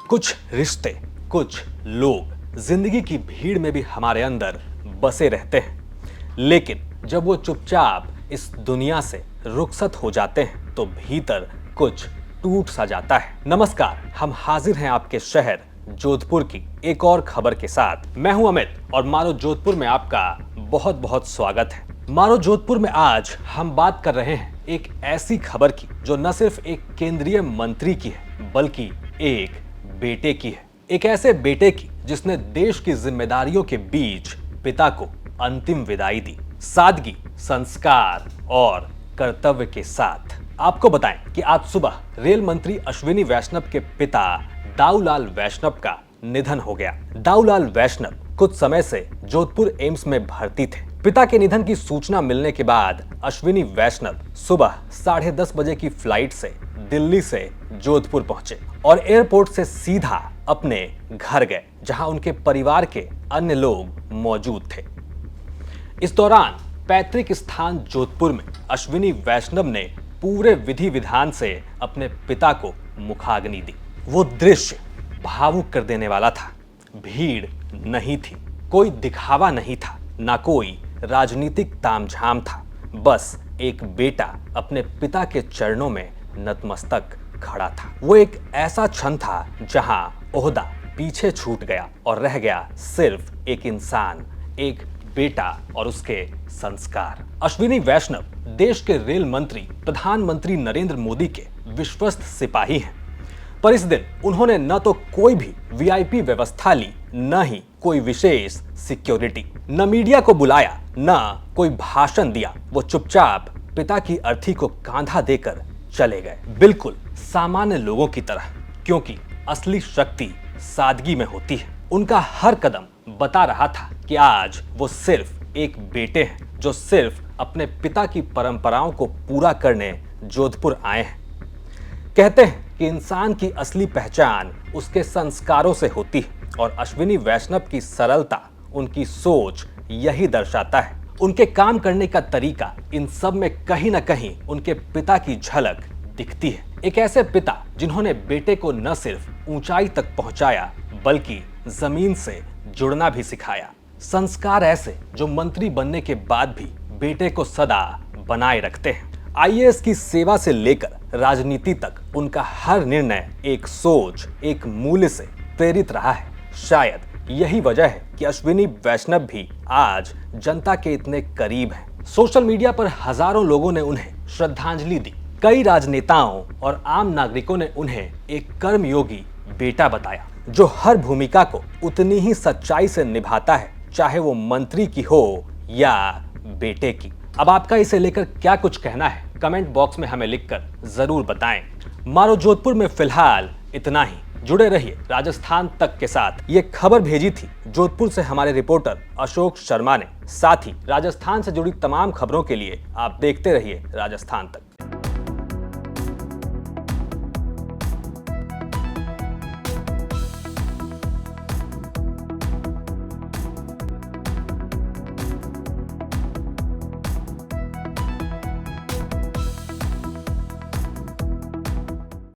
कुछ रिश्ते, कुछ लोग जिंदगी की भीड़ में भी हमारे अंदर बसे रहते हैं, लेकिन जब वो चुपचाप इस दुनिया से रुखसत हो जाते हैं तो भीतर कुछ टूट सा जाता है। नमस्कार, हम हाजिर हैं आपके शहर जोधपुर की एक और खबर के साथ। मैं हूं अमित और मारो जोधपुर में आपका बहुत बहुत स्वागत है। मारो जोधपुर में आज हम बात कर रहे हैं एक ऐसी खबर की जो न सिर्फ एक केंद्रीय मंत्री की है बल्कि एक बेटे की है। एक ऐसे बेटे की जिसने देश की जिम्मेदारियों के बीच पिता को अंतिम विदाई दी, सादगी, संस्कार और कर्तव्य के साथ। आपको बताएं कि आज सुबह रेल मंत्री अश्विनी वैष्णव के पिता दाऊलाल वैष्णव का निधन हो गया। दाऊलाल वैष्णव कुछ समय से जोधपुर एम्स में भर्ती थे। पिता के निधन की सूचना मिलने के बाद अश्विनी वैष्णव सुबह 10:30 बजे की फ्लाइट से दिल्ली से जोधपुर पहुंचे और एयरपोर्ट से सीधा अपने घर गए, जहां उनके परिवार के अन्य लोग मौजूद थे। इस दौरान पैतृक स्थान जोधपुर में अश्विनी वैष्णव ने पूरे विधि विधान से अपने पिता को मुखाग्नि दी। वो दृश्य भावुक कर देने वाला था। भीड़ नहीं थी, कोई दिखावा नहीं था, ना कोई राजनीतिक तामझाम था। बस एक बेटा अपने पिता के चरणों में नतमस्तक खड़ा था। वो एक ऐसा क्षण था जहां ओहदा पीछे छूट गया और रह गया सिर्फ एक इंसान, एक बेटा और उसके संस्कार। अश्विनी वैष्णव देश के रेल मंत्री प्रधानमंत्री नरेंद्र मोदी के विश्वस्त सिपाही हैं, पर इस दिन उन्होंने न तो कोई भी वीआईपी व्यवस्था ली, न ही कोई विशेष सिक्योरिटी, न मीडिया को बुलाया, न कोई भाषण दिया। वो चुपचाप पिता की अर्थी को कांधा देकर चले गए, बिल्कुल सामान्य लोगों की तरह, क्योंकि असली शक्ति सादगी में होती है। उनका हर कदम बता रहा था कि आज वो सिर्फ एक बेटे हैं जो सिर्फ अपने पिता की परंपराओं को पूरा करने जोधपुर आए हैं। कहते हैं कि इंसान की असली पहचान उसके संस्कारों से होती है और अश्विनी वैष्णव की सरलता, उनकी सोच यही दर्शाता है। उनके काम करने का तरीका, इन सब में कहीं ना कहीं उनके पिता की झलक दिखती है। एक ऐसे पिता जिन्होंने बेटे को न सिर्फ ऊंचाई तक पहुंचाया बल्कि जमीन से जुड़ना भी सिखाया। संस्कार ऐसे जो मंत्री बनने के बाद भी बेटे को सदा बनाए रखते हैं। आईएएस की सेवा से लेकर राजनीति तक उनका हर निर्णय एक सोच, एक मूल्य से प्रेरित रहा है। शायद यही वजह है कि अश्विनी वैष्णव भी आज जनता के इतने करीब हैं। सोशल मीडिया पर हजारों लोगों ने उन्हें श्रद्धांजलि दी। कई राजनेताओं और आम नागरिकों ने उन्हें एक कर्मयोगी बेटा बताया जो हर भूमिका को उतनी ही सच्चाई से निभाता है, चाहे वो मंत्री की हो या बेटे की। अब आपका इसे लेकर क्या कुछ कहना है, कमेंट बॉक्स में हमें लिखकर जरूर बताएं। मारो जोधपुर में फिलहाल इतना ही। जुड़े रहिए राजस्थान तक के साथ। ये खबर भेजी थी जोधपुर से हमारे रिपोर्टर अशोक शर्मा ने। साथ ही राजस्थान से जुड़ी तमाम खबरों के लिए आप देखते रहिए राजस्थान तक।